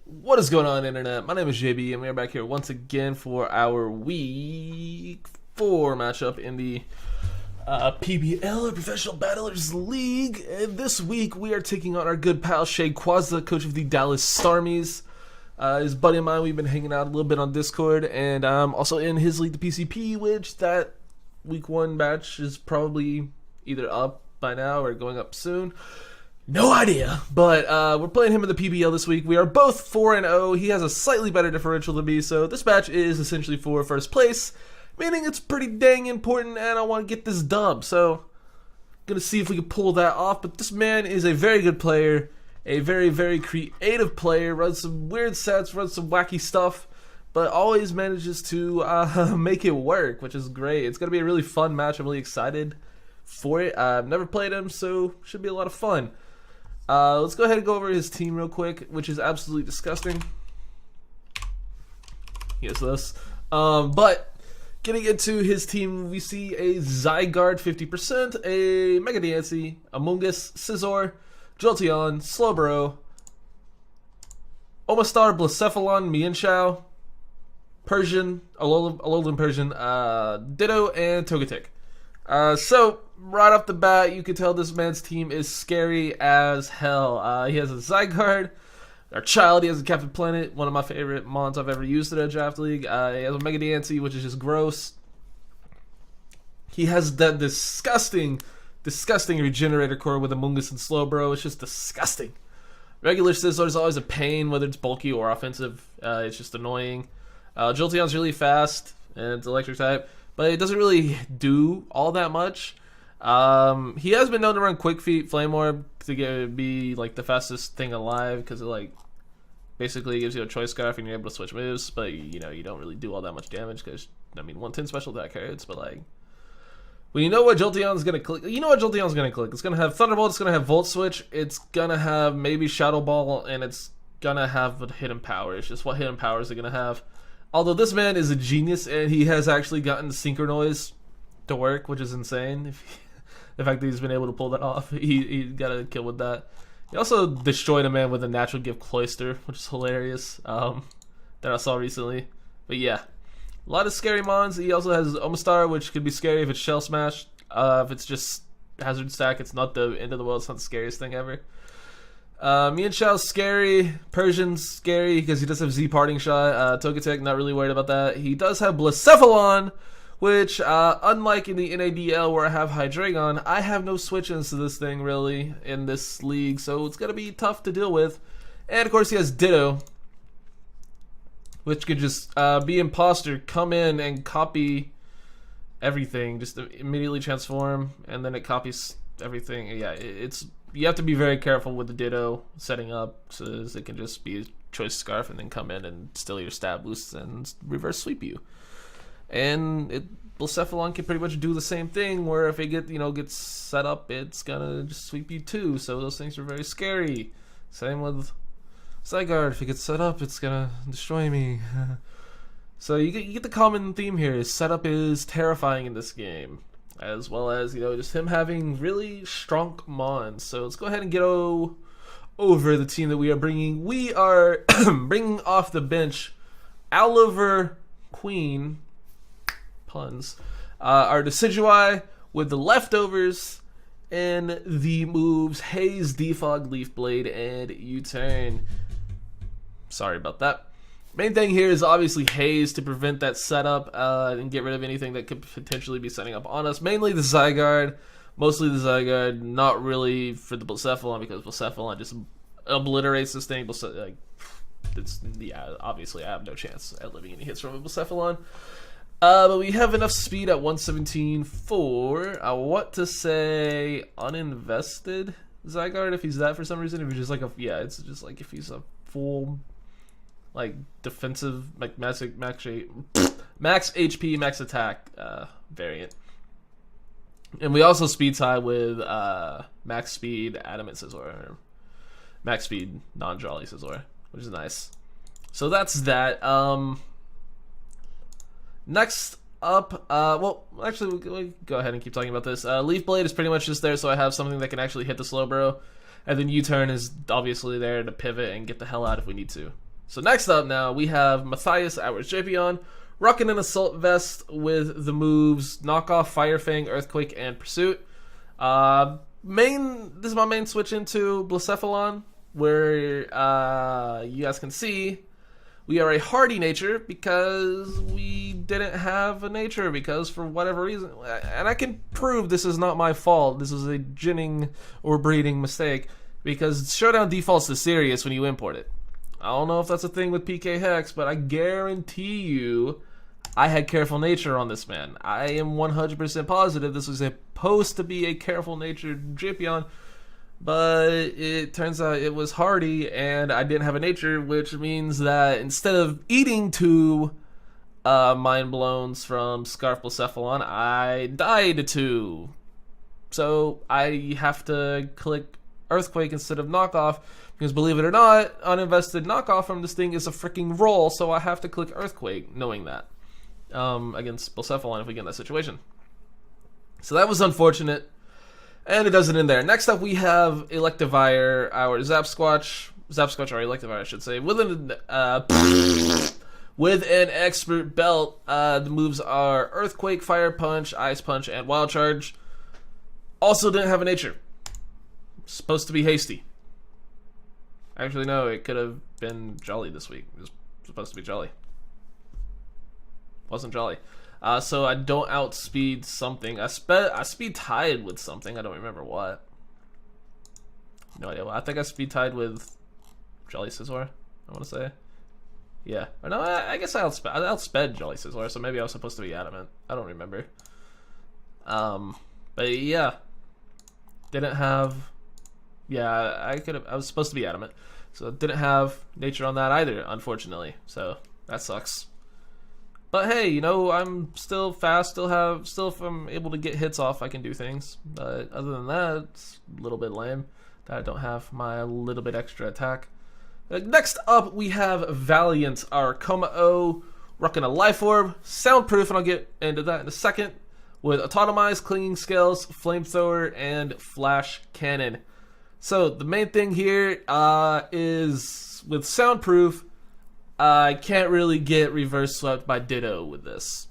What is going on, Internet? My name is JB, and we are back here once again for our Week 4 matchup in the PBL, or Professional Battlers League. And this week, we are taking on our good pal, Shay Quazza, coach of the Dallas Starmies. His buddy of mine, we've been hanging out a little bit on Discord, and also in his league, the PCP, which that Week 1 batch is probably either up by now or going up soon. No idea, but we're playing him in the PBL this week. We are both 4-0. He has a slightly better differential than me, so this match is essentially for first place, meaning it's pretty dang important, and I want to get this dub. So, gonna see if we can pull that off. But this man is a very good player, a very, very creative player. Runs some weird sets, runs some wacky stuff, but always manages to make it work, which is great. It's gonna be a really fun match. I'm really excited for it. I've never played him, so should be a lot of fun. Let's go ahead and go over his team real quick, which is absolutely disgusting. Yes, this. But getting into his team, we see a Zygarde 50%, a Mega Diancie, Amoonguss, Scizor, Jolteon, Slowbro, Omastar, Blacephalon, Mienshao, Persian, Alolan Persian, Ditto, and Togetic. So, right off the bat, you can tell this man's team is scary as hell. He has a Zygarde, our child, he has a Captain Planet, one of my favorite mons I've ever used in a draft league. He has a Mega Diancie, which is just gross. He has that disgusting Regenerator Core with Amoonguss and Slowbro. It's just disgusting. Regular Scizor is always a pain, whether it's bulky or offensive. It's just annoying. Jolteon's really fast, and it's electric type, but it doesn't really do all that much. He has been known to run Quick Feet, Flame Orb to be like the fastest thing alive, because it like basically gives you a choice scarf and you're able to switch moves, but you don't really do all that much damage because 110 special attack hurts, but like when you know what Jolteon's gonna click, It's gonna have Thunderbolt, it's gonna have Volt Switch, it's gonna have maybe Shadow Ball, and it's gonna have a hidden power. It's just what hidden powers are gonna have. Although this man is a genius, and he has actually gotten Synchronize to work, which is insane. The fact that he's been able to pull that off, he got a kill with that. He also destroyed a man with a natural gift Cloyster, which is hilarious, that I saw recently. But yeah, a lot of scary mons. He also has Omastar, which could be scary if it's Shell Smash. If it's just Hazard Stack, it's not the end of the world. It's not the scariest thing ever. Mienshao's scary. Persian's scary because he does have Z Parting Shot. Togetic, not really worried about that. He does have Blacephalon, which, unlike in the NADL where I have Hydreigon, I have no switch-ins to this thing, really, in this league, so it's going to be tough to deal with. And, of course, he has Ditto, which could just be Imposter, come in and copy everything, just immediately transform, and then it copies everything. Yeah, you have to be very careful with the Ditto setting up, so it can just be a choice scarf and then come in and steal your stat boosts and reverse sweep you. And Blacephalon can pretty much do the same thing, where if it gets set up, it's gonna just sweep you too. So those things are very scary. Same with Zygarde. If it gets set up, it's gonna destroy me. So you get the common theme here. His setup is terrifying in this game, as well as just him having really strong mons. So let's go ahead and get over the team that we are bringing. We are bringing off the bench Oliver Queen. Puns. Our Decidueye with the leftovers and the moves Haze, Defog, Leaf Blade, and U-Turn. Sorry about that. Main thing here is obviously Haze to prevent that setup and get rid of anything that could potentially be setting up on us. Mainly the Zygarde, mostly the Zygarde, not really for the Blacephalon, because Blacephalon just obliterates this thing. Obviously I have no chance at living any hits from a Blacephalon. But we have enough speed at 117 for, I want to say, uninvested Zygarde, if he's that for some reason. If he's just like it's just like if he's a full, like, defensive, like, max HP, max attack variant. And we also speed tie with max speed Adamant Scizor, or max speed non-Jolly Scizor, which is nice. So that's that. Next up, well, actually, we'll go ahead and keep talking about this. Leaf Blade is pretty much just there so I have something that can actually hit the Slowbro. And then U-Turn is obviously there to pivot and get the hell out if we need to. So next up now, we have Matthias, our Japion, rocking an assault vest with the moves Knockoff, Fire Fang, Earthquake, and Pursuit. This is my main switch into Blacephalon, where you guys can see we are a hardy nature because we didn't have a nature because for whatever reason, and I can prove this is not my fault. This is a ginning or breeding mistake because Showdown defaults to serious when you import it. I don't know if that's a thing with PK Hex, but I guarantee you I had Careful Nature on this man. I am 100% positive this was supposed to be a Careful Nature Japion, but it turns out it was hardy and I didn't have a nature, which means that instead of eating 2 Mind Blowns from Scarf Blacephalon, I died 2. So I have to click Earthquake instead of Knockoff, because believe it or not, uninvested Knockoff from this thing is a freaking roll, so I have to click Earthquake knowing that against Blacephalon if we get in that situation. So that was unfortunate. And it does it in there. Next up, we have Electivire, our Zapsquatch, or Electivire, I should say, with an expert belt. The moves are Earthquake, Fire Punch, Ice Punch, and Wild Charge. Also didn't have a nature. Supposed to be hasty. Actually, no, it could have been Jolly this week. It was supposed to be Jolly. Wasn't Jolly. So I don't outspeed something. I speed tied with something. I don't remember what. No idea. I think I speed tied with Jolly Scizor, I want to say. Yeah. Or no, I guess I outsped Jolly Scizor, so maybe I was supposed to be adamant. I don't remember. But yeah. Didn't have... Yeah, I was supposed to be adamant. So didn't have nature on that either, unfortunately. So that sucks. But hey, you know, I'm still fast, still if I'm able to get hits off, I can do things. But other than that, it's a little bit lame that I don't have my little bit extra attack. Next up, we have Valiant, our Kommo-o, rocking a Life Orb, Soundproof, and I'll get into that in a second, with Autotomize, Clinging Scales, Flamethrower, and Flash Cannon. So the main thing here is with Soundproof, I can't really get reverse swept by Ditto with this.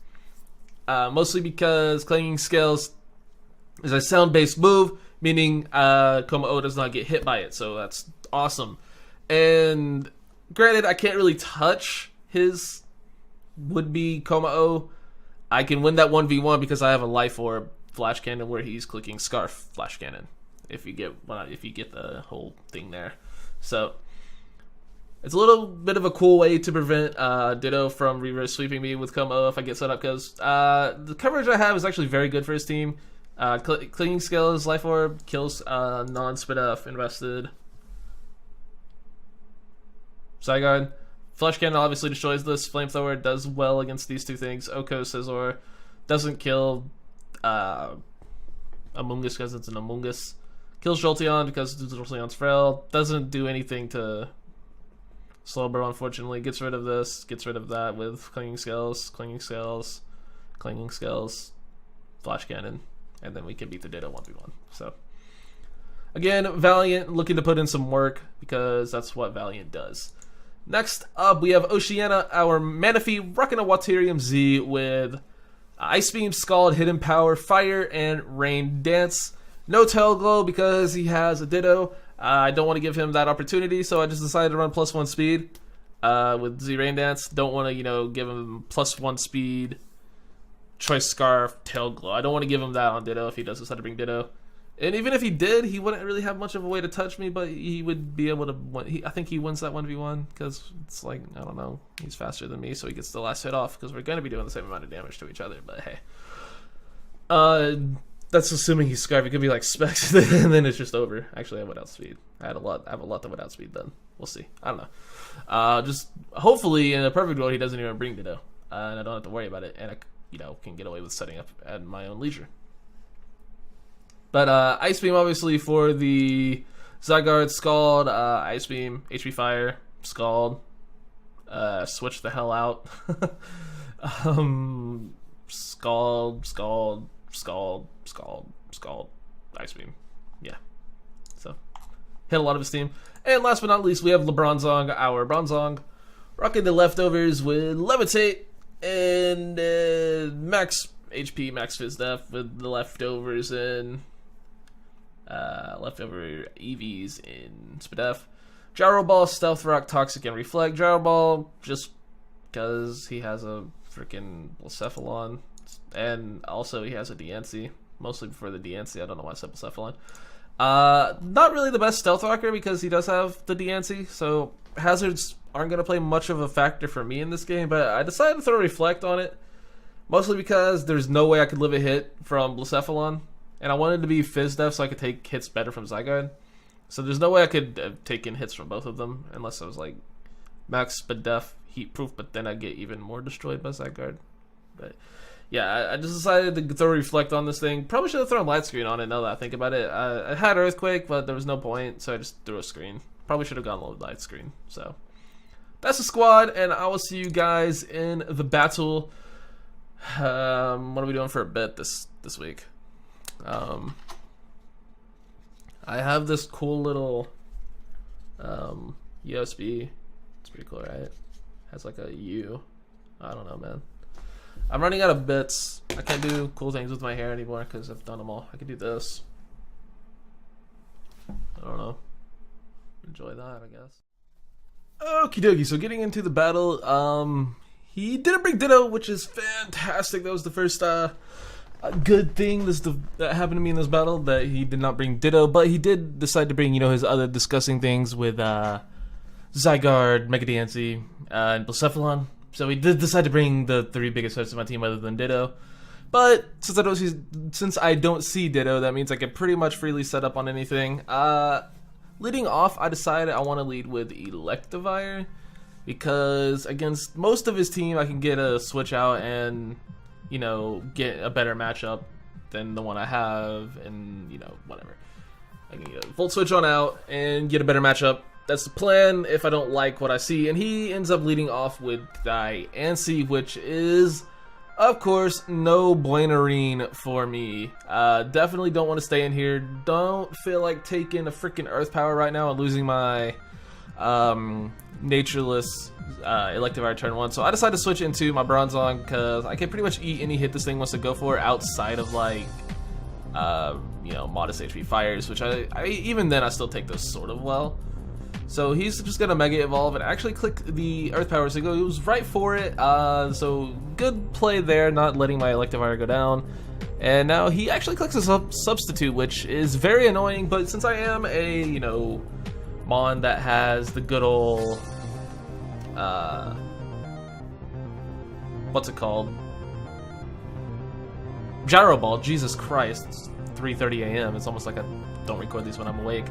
Mostly because Clinging Scales is a sound-based move, meaning Kommo-o does not get hit by it, so that's awesome. And granted, I can't really touch his would-be Kommo-o. I can win that 1v1 because I have a Life Orb Flash Cannon where he's clicking Scarf Flash Cannon. If you get the whole thing there. So it's a little bit of a cool way to prevent Ditto from reverse sweeping me with Kommo-o if I get set up, because the coverage I have is actually very good for his team. Clinging Scales, Life Orb, kills non-spit F invested. Zygarde. Flash Cannon obviously destroys this. Flamethrower does well against these two things. Oko Scizor doesn't kill Amoonguss because it's an Amoonguss. Kills Jolteon because Jolteon's frail. Doesn't do anything to Slowbro, unfortunately. Gets rid of this. Gets rid of that with Clinging Scales, Clinging Scales, Clinging Scales, Flash Cannon. And then we can beat the Ditto 1v1. So, again, Valiant looking to put in some work because that's what Valiant does. Next up, we have Oceania, our Manaphy, rocking a Waterium Z with Ice Beam, Scald, Hidden Power, Fire, and Rain Dance. No Tail Glow because he has a Ditto. I don't want to give him that opportunity, so I just decided to run +1 speed with Z Rain Dance. Don't want to, give him +1 speed, Choice Scarf, Tail Glow. I don't want to give him that on Ditto if he does decide to bring Ditto. And even if he did, he wouldn't really have much of a way to touch me, but he would be able to win. I think he wins that 1v1 because it's like, I don't know, he's faster than me, so he gets the last hit off because we're going to be doing the same amount of damage to each other, but hey. That's assuming he's Scarf. It could be like Specs, and then it's just over. Actually, I would outspeed. I have a lot that would outspeed then. We'll see. I don't know. Just hopefully in a perfect world he doesn't even bring Ditto, and I don't have to worry about it, and I can get away with setting up at my own leisure. But Ice Beam obviously for the Zygarde, Scald, Ice Beam, HP Fire, Scald, switch the hell out. Scald, Scald, Scald, Scald, Scald, Ice Beam. Yeah. So hit a lot of his team. And last but not least, we have LeBronzong, our Bronzong, Rocking the leftovers with Levitate and max HP, max Fizz Def with the leftovers and leftover EVs in Spadef. Gyro Ball, Stealth Rock, Toxic, and Reflect. Gyro Ball just because he has a freaking Blacephalon, and also he has a DNC. Mostly for the DNC. I don't know why I said Blacephalon. Not really the best Stealth Rocker because he does have the DNC, so hazards aren't going to play much of a factor for me in this game, but I decided to throw Reflect on it, mostly because there's no way I could live a hit from Blacephalon, and I wanted to be Fizz Def so I could take hits better from Zygarde. So there's no way I could have taken hits from both of them, unless I was like max Spadef, heat proof, but then I'd get even more destroyed by Zygarde. But yeah, I just decided to throw Reflect on this thing. Probably should have thrown Light Screen on it now that I think about it. I had Earthquake, but there was no point, so I just threw a screen. Probably should have gone low Light Screen. So that's the squad, and I will see you guys in the battle. What are we doing for a bit this week? I have this cool little USB. It's pretty cool, right? Has like a U. I don't know, man. I'm running out of bits. I can't do cool things with my hair anymore because I've done them all. I could do this. I don't know. Enjoy that, I guess. Okie dokie, so getting into the battle, he didn't bring Ditto, which is fantastic. That was the first good thing that happened to me in this battle, that he did not bring Ditto, but he did decide to bring, his other disgusting things with Zygarde, Mega DNC, and Blacephalon. So he did decide to bring the 3 biggest hits of my team other than Ditto. But since I don't see Ditto, that means I can pretty much freely set up on anything. Leading off, I decided I want to lead with Electivire, because against most of his team, I can get a switch out and, get a better matchup than the one I have, and, whatever. I can get a Volt Switch on out and get a better matchup. That's the plan if I don't like what I see. And he ends up leading off with Diancie, which is, of course, no Blainarine for me. Definitely don't want to stay in here. Don't feel like taking a freaking Earth Power right now and losing my Natureless Electivire turn 1. So I decided to switch into my Bronzong because I can pretty much eat any hit this thing wants to go for outside of like, modest HP fires, which I even then I still take those sort of well. So he's just gonna Mega Evolve and actually click the Earth Power, so he goes right for it. So good play there, not letting my Electivire go down. And now he actually clicks a Substitute, which is very annoying, but since I am a, Mon that has the good old, what's it called? Gyro Ball, Jesus Christ, it's 3:30 a.m. It's almost like I don't record these when I'm awake.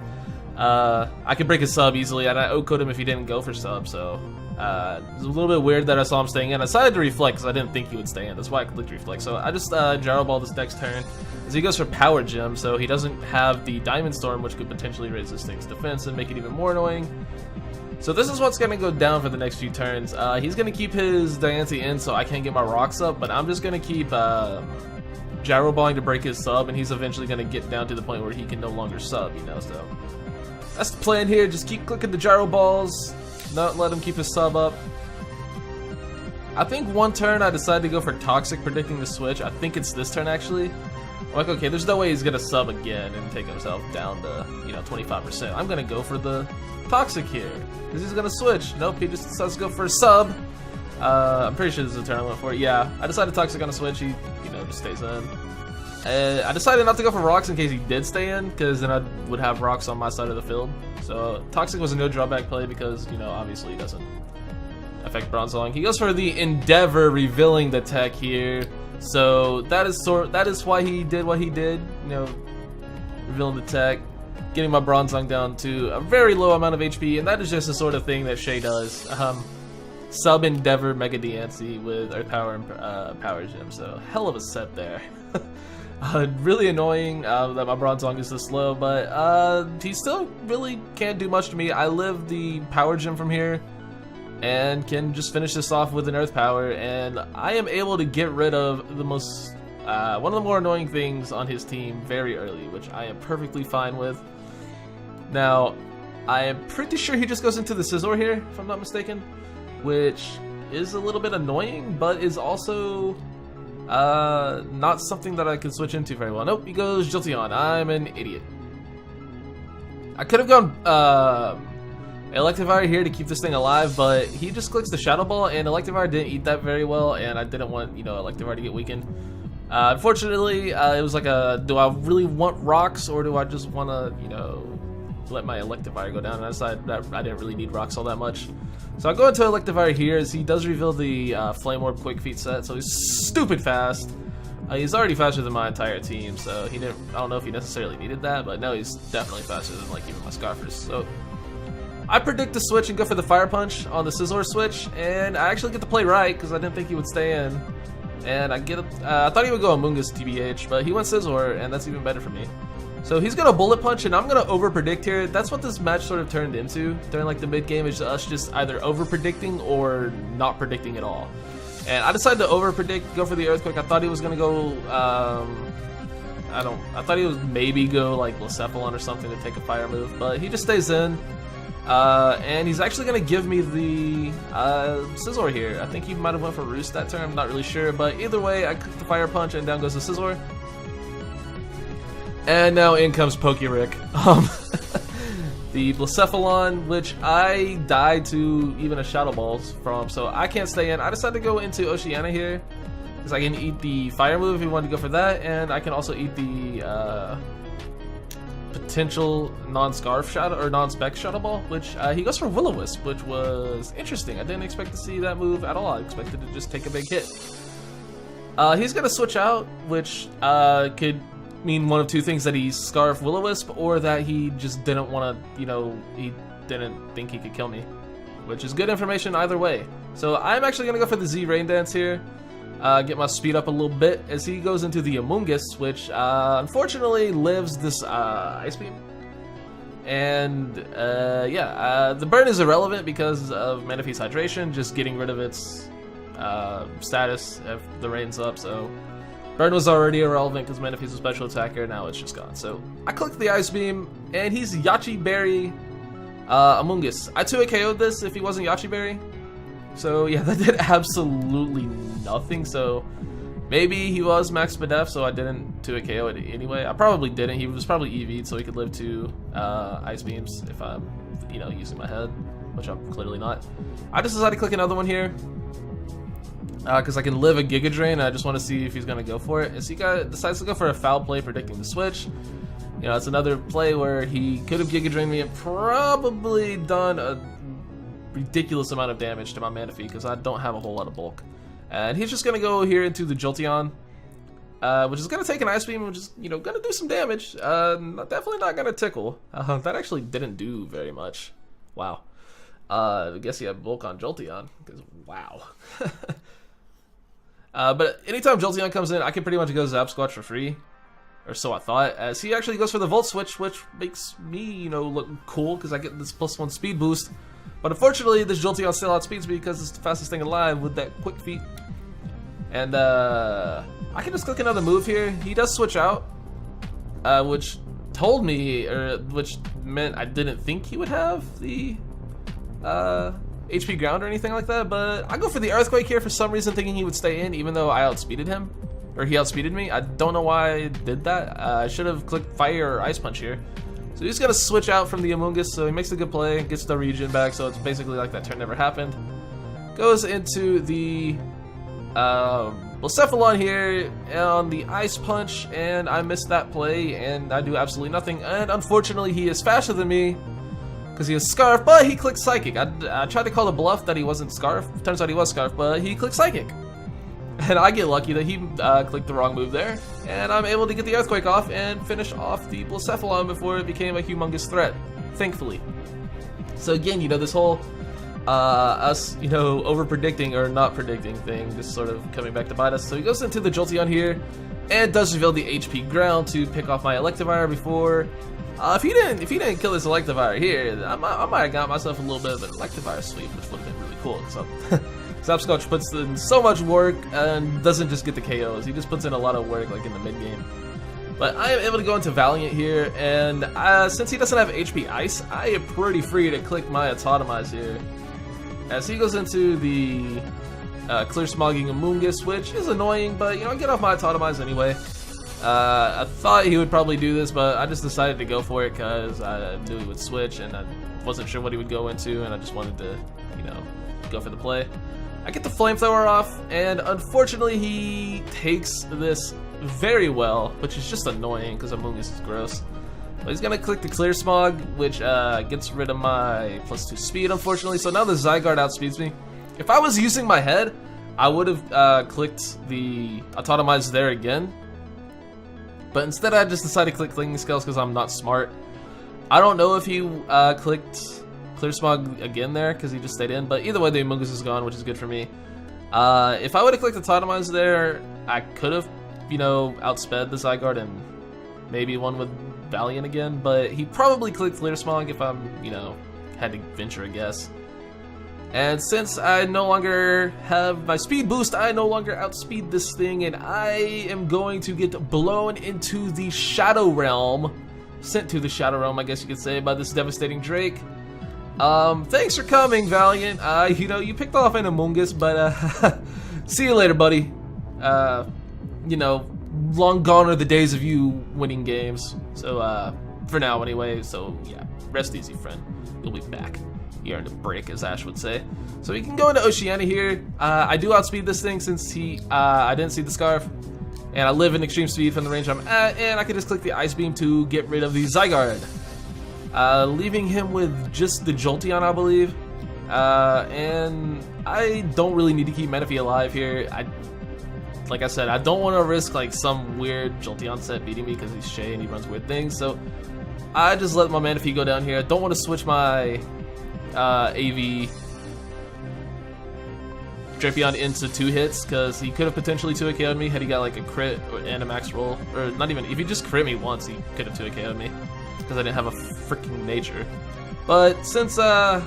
I could break his sub easily, and I O-code him if he didn't go for sub, so it was a little bit weird that I saw him staying in. I decided to Reflect because I didn't think he would stay in. That's why I clicked Reflect. So I just Gyro Ball this next turn. As he goes for Power Gem, so he doesn't have the Diamond Storm, which could potentially raise this thing's defense and make it even more annoying. So this is what's going to go down for the next few turns. He's going to keep his Diancie in so I can't get my rocks up, but I'm just going to keep Gyro Balling to break his sub, and he's eventually going to get down to the point where he can no longer sub, so that's the plan here. Just keep clicking the Gyro Balls, not let him keep his sub up. I think one turn I decided to go for Toxic, predicting the switch. I think it's this turn actually. I'm like, okay, there's no way he's gonna sub again and take himself down to 25%. I'm gonna go for the Toxic here because he's gonna switch. Nope, he just decides to go for a sub. I'm pretty sure this is the turn I went for. Yeah, I decided Toxic on a switch. He just stays in. I decided not to go for rocks in case he did stay in, because then I would have rocks on my side of the field. So Toxic was a no drawback play because, obviously he doesn't affect Bronzong. He goes for the Endeavor, revealing the tech here. So that is why he did what he did, revealing the tech, getting my Bronzong down to a very low amount of HP, and that is just the sort of thing that Shay does. Sub Endeavor Mega DNC with Earth Power and Power Gem. So hell of a set there. Really annoying that my Bronzong is this low, but he still really can't do much to me. I live the Power Gem from here and can just finish this off with an Earth Power, and I am able to get rid of the most one of the more annoying things on his team very early, which I am perfectly fine with. Now, I am pretty sure he just goes into the Scizor here, if I'm not mistaken. which is a little bit annoying, but is also not something that I can switch into very well. Nope, he goes Jolteon. I'm an idiot. I could have gone Electivire here to keep this thing alive, but he just clicks the Shadow Ball, and Electivire didn't eat that very well, and I didn't want, you know, Electivire to get weakened. Unfortunately, it was like a, do I really want rocks, or do I just want to, you know, let my Electivire go down? And I decided that I didn't really need rocks all that much. So I go into Electivire here, as he does reveal the Flame Orb Quick Feet set, so he's stupid fast. He's already faster than my entire team, so he didn't, I don't know if he necessarily needed that, but no, he's definitely faster than, like, even my Scarfers. So I predict to switch and go for the Fire Punch on the Scizor switch, and I actually get to play right, because I didn't think he would stay in. And I get I thought he would go Amoonguss TBH, but he went Scizor, and that's even better for me. So he's gonna Bullet Punch, and I'm gonna over predict here. That's what this match sort of turned into during like the mid game, is us just either over predicting or not predicting at all. And I decided to over predict, go for the Earthquake. I thought he was gonna go I thought he was maybe go like Blacephalon or something to take a fire move, but he just stays in. And he's actually going to give me the Scizor here. I think he might have went for Roost that turn, I'm not really sure, but either way, I click the Fire Punch and down goes the Scizor. And now in comes Pokérick. The Blacephalon, which I died to even a Shadow Balls from, so I can't stay in. I decided to go into Oceania here, because I can eat the Fire move if you want to go for that, and I can also eat the potential non-Scarf Shadow or non-Spec Shadow Ball, which he goes for Will-O-Wisp, which was interesting. I didn't expect to see that move at all. I expected to just take a big hit. He's gonna switch out, which could mean one of two things: that he Scarf Will-O-Wisp, or that he just didn't want to, you know, he didn't think he could kill me, which is good information either way. So I'm actually gonna go for the Z Rain Dance here. Get my speed up a little bit as he goes into the Amoonguss, which unfortunately lives this Ice Beam. And the burn is irrelevant because of Manaphy's Hydration, just getting rid of its status if the rain's up. So burn was already irrelevant because Manaphy's a special attacker, now it's just gone. So I clicked the Ice Beam, and he's Yachi Berry Amoonguss. I 2-hit KO'd this if he wasn't Yachi Berry. So yeah, that did absolutely nothing. So maybe he was max Spadef, so I didn't 2-hit KO it anyway. I probably didn't. He was probably EV'd, so he could live 2 Ice Beams if I'm, you know, using my head, which I'm clearly not. I just decided to click another one here because I can live a Giga Drain, and I just want to see if he's going to go for it. And so he decides to go for a foul play, predicting the switch. You know, it's another play where he could have Giga Drained me and probably done a ridiculous amount of damage to my Manaphy because I don't have a whole lot of bulk. And he's just going to go here into the Jolteon, which is going to take an Ice Beam, which is, you know, going to do some damage. Definitely not going to tickle. That actually didn't do very much. Wow. I guess he had bulk on Jolteon, because wow. But anytime Jolteon comes in, I can pretty much go Zap Squatch for free. Or so I thought, as he actually goes for the Volt Switch, which makes me, you know, look cool, because I get this +1 speed boost. But unfortunately, this Jolteon still outspeeds me because it's the fastest thing alive with that Quick Feet. And I can just click another move here. He does switch out, which told me, or which meant I didn't think he would have the HP ground or anything like that. But I go for the Earthquake here for some reason, thinking he would stay in, even though I outspeeded him. Or he outspeeded me. I don't know why I did that. I should have clicked Fire or Ice Punch here. So he's gonna switch out from the Amoonguss, so he makes a good play, gets the regen back, so it's basically like that turn never happened. Goes into the Blacephalon here on the Ice Punch, and I missed that play, and I do absolutely nothing. And unfortunately, he is faster than me because he has Scarf, but he clicked Psychic. I tried to call a bluff that he wasn't Scarf. Turns out he was Scarf, but he clicked Psychic. And I get lucky that he clicked the wrong move there, and I'm able to get the Earthquake off and finish off the Blacephalon before it became a humongous threat, thankfully. So again, you know, this whole us, you know, over predicting or not predicting thing, just sort of coming back to bite us. So he goes into the Jolteon here, and does reveal the HP ground to pick off my Electivire before. If he didn't kill this Electivire here, I might have got myself a little bit of an Electivire sweep, which would have been really cool. So. Zapscotch puts in so much work and doesn't just get the KOs. He just puts in a lot of work, like in the mid game. But I am able to go into Valiant here, and since he doesn't have HP Ice, I am pretty free to click my Autotomize here. as he goes into the Clear Smogging Amoonguss, which is annoying, but you know, get off my Autotomize anyway. I thought he would probably do this, but I just decided to go for it because I knew he would switch, and I wasn't sure what he would go into, and I just wanted to, you know, go for the play. I get the Flamethrower off, and unfortunately he takes this very well, which is just annoying because Amoonguss is gross. But he's gonna click the Clear Smog, which gets rid of my +2 speed, unfortunately. So now the Zygarde outspeeds me. If I was using my head, I would have clicked the Autotomize there again. But instead I just decided to click Clinging Scales because I'm not smart. I don't know if he clicked Clear Smog again there because he just stayed in. But either way, the Amoonguss is gone, which is good for me. If I would have clicked the Autotomize there, I could have, you know, outsped the Zygarde and maybe won with Valiant again. But he probably clicked Clear Smog if I'm, you know, had to venture a guess. And since I no longer have my speed boost, I no longer outspeed this thing, and I am going to get blown into the Shadow Realm, sent to the Shadow Realm, I guess you could say, by this devastating Drake. Thanks for coming, Valiant. You know, you picked off an Amoonguss, but see you later, buddy. You know, long gone are the days of you winning games. So, for now anyway, so yeah, rest easy, friend. You'll be back. You earned a break, as Ash would say. So he can go into Oceania here. I do outspeed this thing since I didn't see the Scarf. And I live in extreme speed from the range I'm at. And I can just click the Ice Beam to get rid of the Zygarde. Leaving him with just the Jolteon, I believe. And I don't really need to keep Manaphy alive here. Like I said, I don't want to risk like some weird Jolteon set beating me because he's Shay and he runs weird things. So I just let my Manaphy go down here. I don't want to switch my AV Drapion into 2 hits because he could have potentially 2-hit KO'd me had he got like a crit and a max roll, or not even, if he just crit me once he could have 2-hit KO'd me because I didn't have a freaking nature. But since I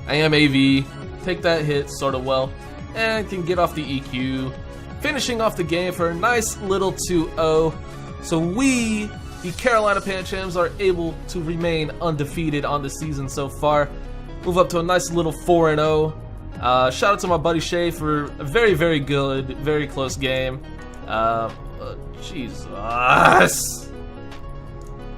am AV, take that hit sort of well and can get off the EQ, finishing off the game for a nice little 2-0. So we, the Carolina Panchams, are able to remain undefeated on the season so far. Move up to a nice little 4-0. Shout out to my buddy Shay for a very, very good, very close game. Jesus.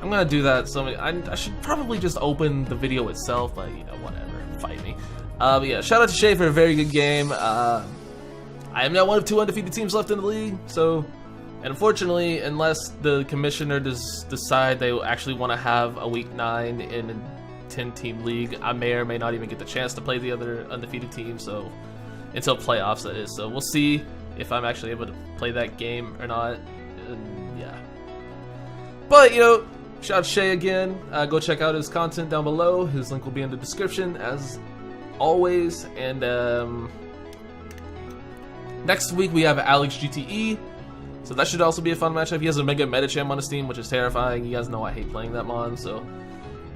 I'm gonna do that. So I should probably just open the video itself, but you know, whatever. Fight me. But yeah, shout out to Shay for a very good game. I am now one of 2 undefeated teams left in the league, so. And unfortunately, unless the commissioner does decide they actually want to have a week 9 in a 10-team league, I may or may not even get the chance to play the other undefeated team. So until playoffs, that is. So we'll see if I'm actually able to play that game or not. And yeah. But you know, shout out to Shay again. Go check out his content down below. His link will be in the description as always. And next week we have Alex GTE. So that should also be a fun matchup. He has a Mega Medicham on his team, which is terrifying. You guys know I hate playing that mon, so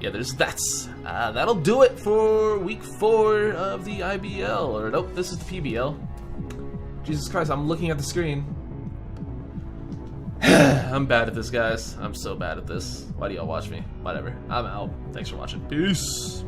yeah, there's that. That'll do it for week 4 of the IBL. Or nope, this is the PBL. Jesus Christ, I'm looking at the screen. I'm bad at this, guys. I'm so bad at this. Why do y'all watch me? Whatever. I'm out. Thanks for watching. Peace.